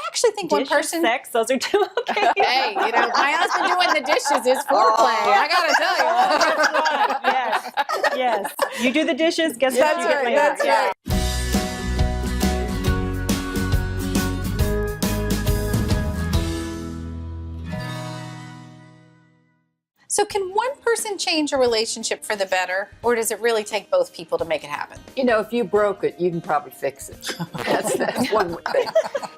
actually think one person. Sex, those are two okay. Hey, my husband doing the dishes is foreplay. I gotta tell you. Yes, yes. You do the dishes, guess what That's you get right, later. that's right. So can one person change a relationship for the better, or does it really take both people to make it happen? If you broke it, you can probably fix it. That's one thing.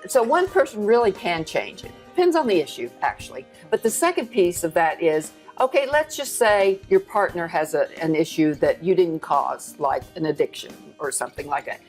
So one person really can change it. Depends on the issue, actually. But the second piece of that is, okay, let's just say your partner has an issue that you didn't cause, like an addiction or something like that.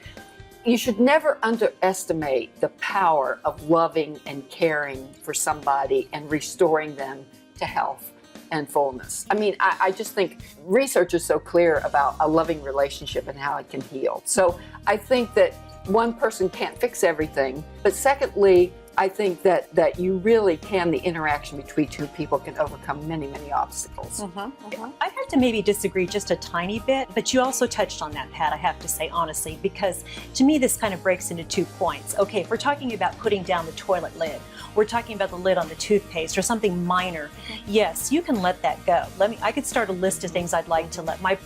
You should never underestimate the power of loving and caring for somebody and restoring them to health and fullness. I mean, I just think research is so clear about a loving relationship and how it can heal. So I think that one person can't fix everything, but secondly, I think that you really can, the interaction between two people can overcome many, many obstacles. I'd have to maybe disagree just a tiny bit, but you also touched on that, Pat, I have to say honestly, because to me this kind of breaks into 2 points. Okay, if we're talking about putting down the toilet lid, we're talking about the lid on the toothpaste or something minor, yes, you can let that go. I could start a list of things I'd like to let my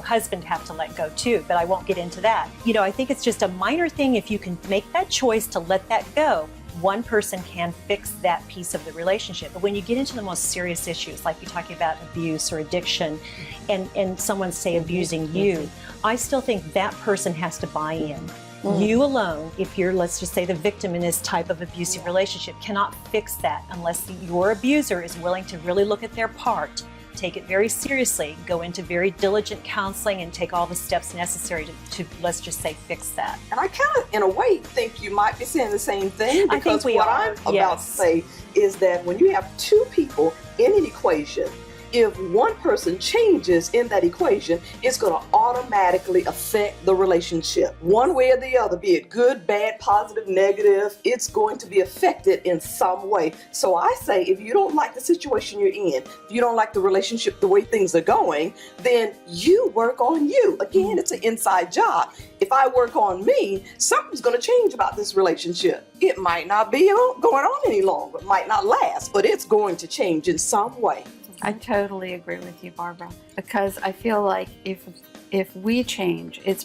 husband have to let go too, but I won't get into that. I think it's just a minor thing. If you can make that choice to let that go, one person can fix that piece of the relationship. But when you get into the most serious issues, like you're talking about abuse or addiction, and someone say abusing you, I still think that person has to buy in. You alone, if you're, let's just say, the victim in this type of abusive relationship, cannot fix that unless your abuser is willing to really look at their part, take it very seriously, go into very diligent counseling, and take all the steps necessary to let's just say, fix that. And I kind of, in a way, think you might be saying the same thing, I think because we what are. I'm about to say is that when you have two people in an equation, if one person changes in that equation, it's going to automatically affect the relationship. One way or the other, be it good, bad, positive, negative, it's going to be affected in some way. So I say, if you don't like the situation you're in, if you don't like the relationship, the way things are going, then you work on you. Again, it's an inside job. If I work on me, something's going to change about this relationship. It might not be going on any longer. It might not last, but it's going to change in some way. I totally agree with you, Barbara, because I feel like if we change, it's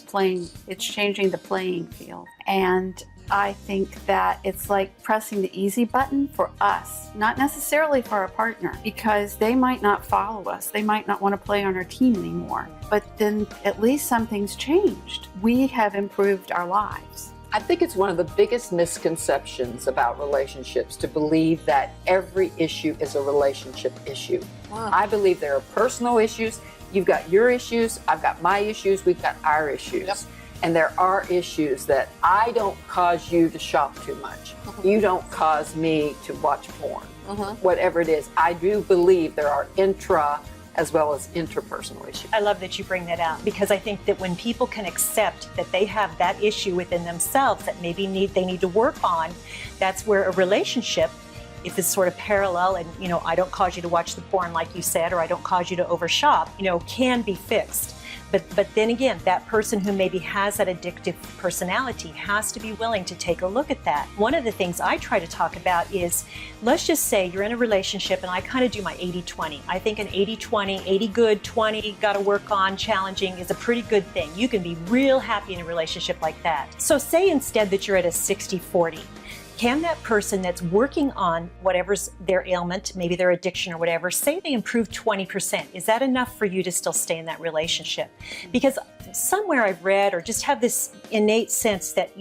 changing the playing field. And I think that it's like pressing the easy button for us, not necessarily for our partner, because they might not follow us. They might not want to play on our team anymore. But then at least something's changed. We have improved our lives. I think it's one of the biggest misconceptions about relationships to believe that every issue is a relationship issue. Wow. I believe there are personal issues. You've got your issues, I've got my issues, we've got our issues. Yep. And there are issues that I don't cause you to shop too much. You don't cause me to watch porn. Whatever it is, I do believe there are intra as well as interpersonal issues. I love that you bring that out, because I think that when people can accept that they have that issue within themselves that maybe they need to work on, that's where a relationship, if it's sort of parallel and, I don't cause you to watch the porn like you said, or I don't cause you to overshop, can be fixed. But then again, that person who maybe has that addictive personality has to be willing to take a look at that. One of the things I try to talk about is, let's just say you're in a relationship, and I kind of do my 80-20. I think an 80-20, 80 good, 20 got to work on, challenging is a pretty good thing. You can be real happy in a relationship like that. So say instead that you're at a 60-40. Can that person that's working on whatever's their ailment, maybe their addiction or whatever, say they improve 20%, is that enough for you to still stay in that relationship? Because somewhere I've read or just have this innate sense that,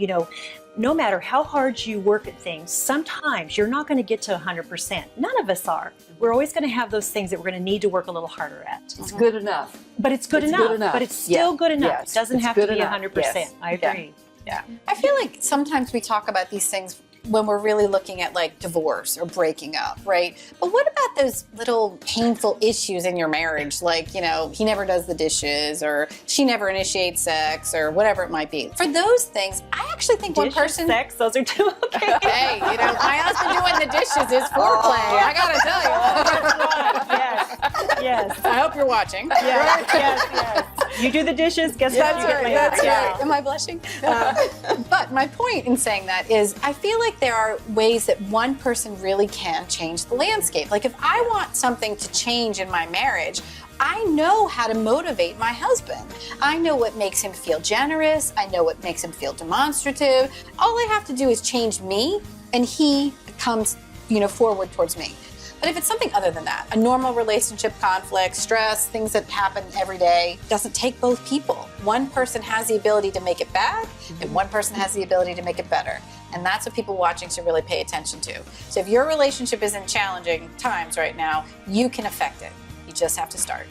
no matter how hard you work at things, sometimes you're not going to get to 100%. None of us are. We're always going to have those things that we're going to need to work a little harder at. It's good enough. But it's good enough. But it's still good enough. Yes. It doesn't have to be 100%. Yes. I agree. Yeah. I feel like sometimes we talk about these things when we're really looking at like divorce or breaking up, right? But what about those little painful issues in your marriage? Like, he never does the dishes, or she never initiates sex, or whatever it might be. For those things, I actually think one person... sex, those are two okay. Hey, my husband doing the dishes is foreplay. I gotta tell you. Yes. I hope you're watching. Yes. You do the dishes, guess what? That's right. Am I blushing? But But my point in saying that is I feel like there are ways that one person really can change the landscape. Like if I want something to change in my marriage, I know how to motivate my husband. I know what makes him feel generous. I know what makes him feel demonstrative. All I have to do is change me and he comes, forward towards me. But if it's something other than that, a normal relationship conflict, stress, things that happen every day, doesn't take both people. One person has the ability to make it bad, and one person has the ability to make it better. And that's what people watching should really pay attention to. So if your relationship is in challenging times right now, you can affect it. You just have to start.